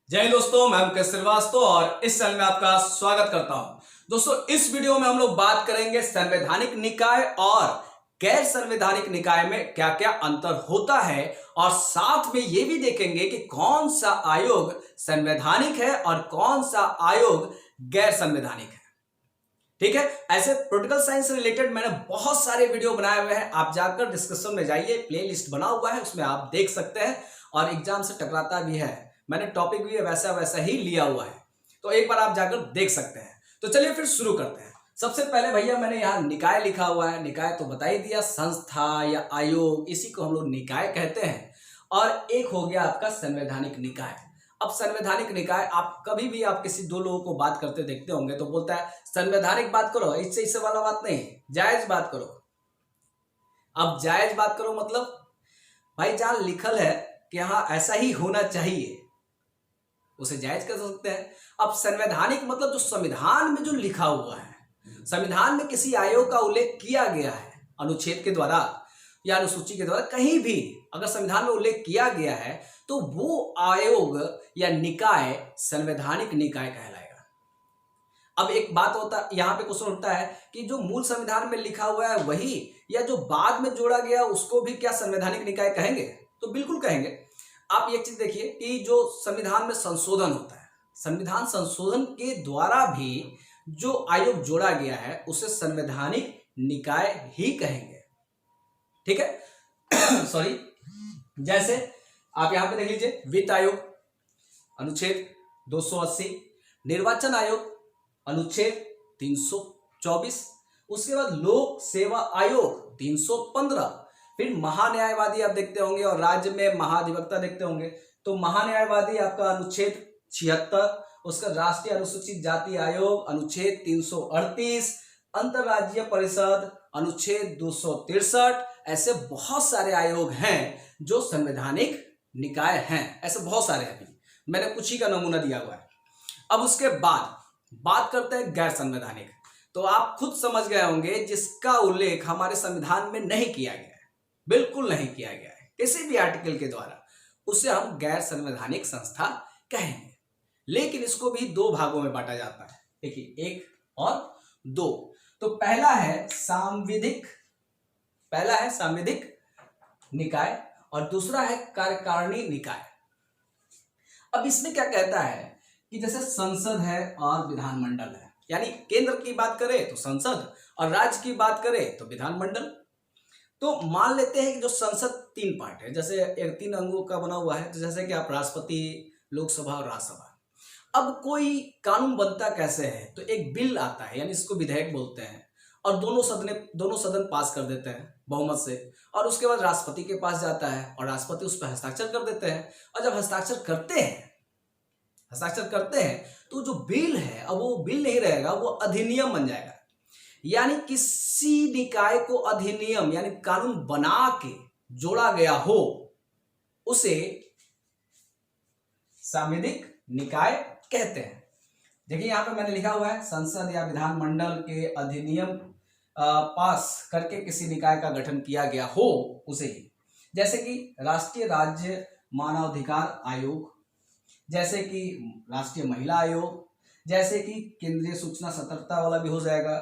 जय हिंद दोस्तों, मैं मुकेश श्रीवास्तव और इस चैनल में आपका स्वागत करता हूं। दोस्तों, इस वीडियो में हम लोग बात करेंगे संवैधानिक निकाय और गैर संवैधानिक निकाय में क्या क्या अंतर होता है और साथ में ये भी देखेंगे कि कौन सा आयोग संवैधानिक है और कौन सा आयोग गैर संवैधानिक है। ठीक है, ऐसे पॉलिटिकल साइंस से रिलेटेड मैंने बहुत सारे वीडियो बनाए हुए हैं। आप जाकर डिस्क्रिप्शन में जाइए, प्लेलिस्ट बना हुआ है, उसमें आप देख सकते हैं और एग्जाम से टकराता भी है। मैंने टॉपिक भी वैसा वैसा ही लिया हुआ है, तो एक बार आप जाकर देख सकते हैं। तो चलिए फिर शुरू करते हैं। सबसे पहले भैया मैंने यहाँ निकाय लिखा हुआ है। निकाय तो बता ही दिया, संस्था या आयोग, इसी को हम लोग निकाय कहते हैं। और एक हो गया आपका संवैधानिक निकाय। अब संवैधानिक निकाय, आप कभी भी आप किसी दो लोगों को बात करते देखते होंगे तो बोलता है संवैधानिक बात करो, इससे वाला बात नहीं, जायज बात करो। अब जायज बात करो मतलब भाई जहां लिखल है कि हाँ ऐसा ही होना चाहिए, उसे जायज कर सकते हैं। अब संवैधानिक मतलब जो संविधान में जो लिखा हुआ है, संविधान में किसी आयोग का उल्लेख किया गया है अनुच्छेद के द्वारा या अनुसूची के द्वारा, कहीं भी अगर संविधान में उल्लेख किया गया है तो वो आयोग या निकाय संवैधानिक निकाय कहलाएगा। अब एक बात होता, यहाँ पे क्वेश्चन उठता है कि जो मूल संविधान में लिखा हुआ है वही या जो बाद में जोड़ा गया उसको भी क्या संवैधानिक निकाय कहेंगे? तो बिल्कुल कहेंगे। आप एक चीज देखिए कि जो संविधान में संशोधन होता है, संविधान संशोधन के द्वारा भी जो आयोग जोड़ा गया है उसे संवैधानिक निकाय ही कहेंगे। ठीक है सॉरी, जैसे आप यहां पे देख लीजिए, वित्त आयोग अनुच्छेद 280, निर्वाचन आयोग अनुच्छेद 324, उसके बाद लोक सेवा आयोग 315, फिर महान्यायवादी आप देखते होंगे और राज्य में महाधिवक्ता देखते होंगे, तो महान्यायवादी आपका अनुच्छेद 76, उसका राष्ट्रीय अनुसूचित जाति आयोग अनुच्छेद 338, अंतरराज्यीय परिषद अनुच्छेद 263। ऐसे बहुत सारे आयोग हैं जो संवैधानिक निकाय हैं, ऐसे बहुत सारे हैं। मैंने कुछ ही का नमूना दिया हुआ है। अब उसके बाद बात करते हैं गैर संवैधानिक। तो आप खुद समझ गए होंगे जिसका उल्लेख हमारे संविधान में नहीं किया गया है, बिल्कुल नहीं किया गया है किसी भी आर्टिकल के द्वारा, उसे हम गैर संवैधानिक संस्था कहेंगे। लेकिन इसको भी दो भागों में बांटा जाता है। देखिए, एक और दो। तो पहला है सांविधिक निकाय और दूसरा है कार्यकारिणी निकाय। अब इसमें क्या कहता है कि जैसे संसद है और विधानमंडल है, यानी केंद्र की बात करें तो संसद और राज्य की बात करें तो विधानमंडल। तो मान लेते हैं कि जो संसद तीन पार्ट है, जैसे एक 3 अंगों का बना हुआ है, तो जैसे कि आप राष्ट्रपति, लोकसभा और राज्यसभा। अब कोई कानून बनता कैसे है, तो एक बिल आता है, यानी इसको विधेयक बोलते हैं, और दोनों सदन पास कर देते हैं बहुमत से, और उसके बाद राष्ट्रपति के पास जाता है और राष्ट्रपति उस पर हस्ताक्षर कर देते हैं। और जब हस्ताक्षर करते हैं तो जो बिल है, अब वो बिल नहीं रहेगा, वो अधिनियम बन जाएगा। यानी किसी निकाय को अधिनियम यानी कानून बना के जोड़ा गया हो उसे सांविधिक निकाय कहते हैं। देखिए यहां पे मैंने लिखा हुआ है, संसद या विधानमंडल के अधिनियम पास करके किसी निकाय का गठन किया गया हो उसे ही, जैसे कि राष्ट्रीय राज्य मानवाधिकार आयोग, जैसे कि राष्ट्रीय महिला आयोग, जैसे कि केंद्रीय सूचना सतर्कता वाला भी हो जाएगा,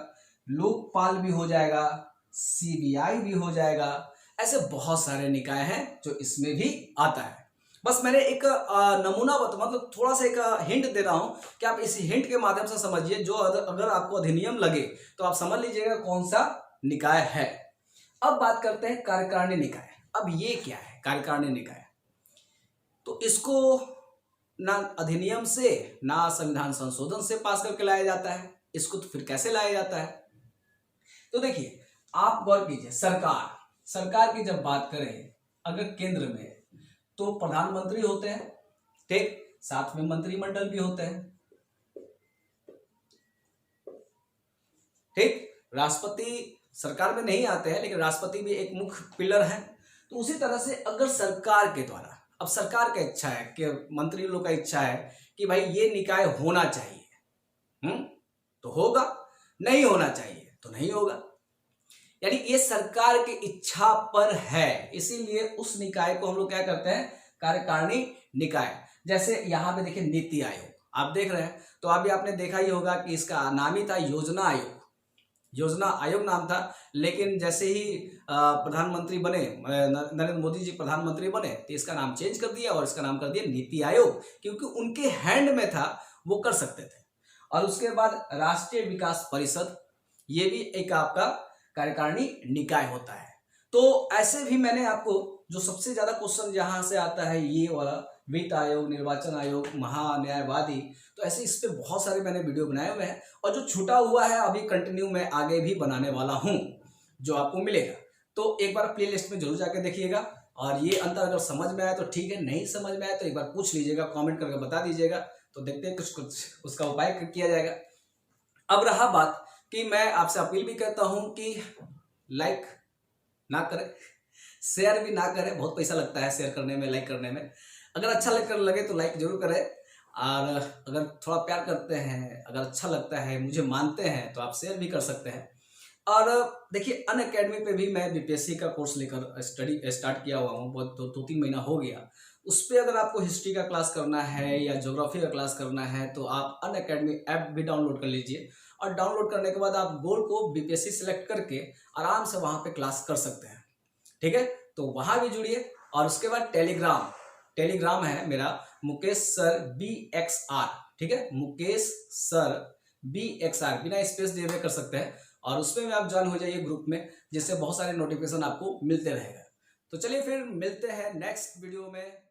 लोकपाल भी हो जाएगा, सीबीआई भी हो जाएगा। ऐसे बहुत सारे निकाय हैं जो इसमें भी आता है। बस मैंने एक नमूना मतलब थोड़ा सा एक हिंट दे रहा हूं कि आप इस हिंट के माध्यम से समझिए, जो अगर आपको अधिनियम लगे तो आप समझ लीजिएगा कौन सा निकाय है। अब बात करते हैं कार्यकारिणी निकाय। अब ये क्या है कार्यकारिणी निकाय? तो इसको ना अधिनियम से ना संविधान संशोधन से पास करके लाया जाता है, इसको तो फिर कैसे लाया जाता है? तो देखिए, आप गौर कीजिए, सरकार की जब बात करें अगर केंद्र में, तो प्रधानमंत्री होते हैं, ठीक, साथ में मंत्रिमंडल भी होते हैं, ठीक। राष्ट्रपति सरकार में नहीं आते हैं, लेकिन राष्ट्रपति भी एक मुख्य पिलर है। तो उसी तरह से अगर सरकार के द्वारा, अब सरकार का इच्छा है कि मंत्री लोग का इच्छा है कि भाई ये निकाय होना चाहिए, तो होगा, नहीं होना चाहिए तो नहीं होगा। यानी ये सरकार की इच्छा पर है, इसीलिए उस निकाय को हम लोग क्या करते हैं, कार्यकारिणी निकाय। जैसे यहाँ पे देखिए नीति आयोग आप देख रहे हैं, तो अभी आपने देखा ही होगा कि इसका नाम ही था योजना आयोग, योजना आयोग नाम था। लेकिन जैसे ही प्रधानमंत्री बने, नरेंद्र मोदी जी प्रधानमंत्री बने, तो इसका नाम चेंज कर दिया और इसका नाम कर दिया नीति आयोग, क्योंकि उनके हैंड में था, वो कर सकते थे। और उसके बाद राष्ट्रीय विकास परिषद, ये भी एक आपका कार्यकारिणी निकाय होता है। तो ऐसे भी मैंने आपको जो सबसे ज्यादा क्वेश्चन जहां से आता है ये वाला वित्त आयोग, निर्वाचन आयोग, महान्यायवादी, तो ऐसे इस पे बहुत सारे मैंने वीडियो बनाए हुए हैं, और जो छूटा हुआ है अभी कंटिन्यू मैं आगे भी बनाने वाला हूं, जो आपको मिलेगा। तो एक बार प्ले लिस्ट में जरूर जाके देखिएगा, और ये अंतर अगर समझ में आया तो ठीक है, नहीं समझ में आया तो एक बार पूछ लीजिएगा, कॉमेंट करके बता दीजिएगा, तो देखते हैं कुछ उसका उपाय किया जाएगा। अब रहा बात कि मैं आपसे अपील भी करता हूं कि लाइक ना करें, शेयर भी ना करें, बहुत पैसा लगता है शेयर करने में, लाइक करने में। अगर अच्छा लगे तो लाइक जरूर करें, और अगर थोड़ा प्यार करते हैं, अगर अच्छा लगता है, मुझे मानते हैं, तो आप शेयर भी कर सकते हैं। और देखिए अनअकैडमी पे भी मैं बीपीएससी का कोर्स लेकर स्टडी स्टार्ट किया हुआ हूँ, बहुत 2-3 महीना हो गया। उस पर अगर आपको हिस्ट्री का क्लास करना है या ज्योग्राफी का क्लास करना है तो आप अनअकैडमी ऐप भी डाउनलोड कर लीजिए, और डाउनलोड करने के बाद आप गोल को बीपीएससी सेलेक्ट करके आराम से वहाँ पे क्लास कर सकते हैं। ठीक है, तो वहाँ भी जुड़िए। और उसके बाद टेलीग्राम है मेरा, मुकेश सर BXR, ठीक है, मुकेश सर BXR, बिना स्पेस दिए हुए कर सकते हैं, और उसमें भी आप ज्वाइन हो जाइए ग्रुप में, जिससे बहुत सारे नोटिफिकेशन आपको मिलते रहेगा। तो चलिए फिर मिलते हैं नेक्स्ट वीडियो में।